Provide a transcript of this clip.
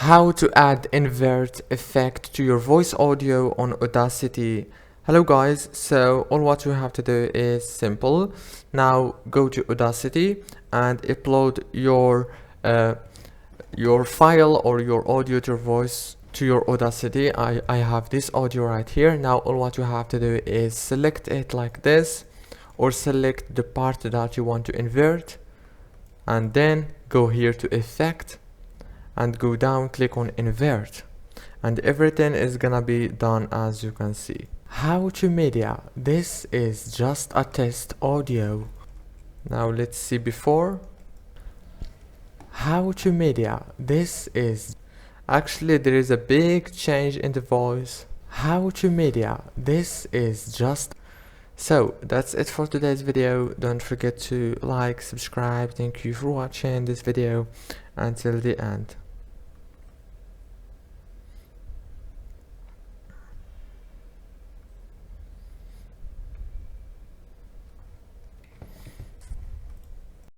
How to add invert effect to your voice audio on Audacity. Hello guys, so all what you have to do is simple. Now go to Audacity and upload your file or your audio to your voice to your Audacity. I have this audio right here. Now all what you have to do is select it like this, or select the part that you want to invert, and then go here to effect and go down, click on invert, and everything is gonna be done as you can see. How to media, this is just a test audio. Now let's see before. How to media, this is actually there is a big change in the voice. How to media, this is just. So that's it for today's video. Don't forget to like, subscribe. Thank you for watching this video until the end.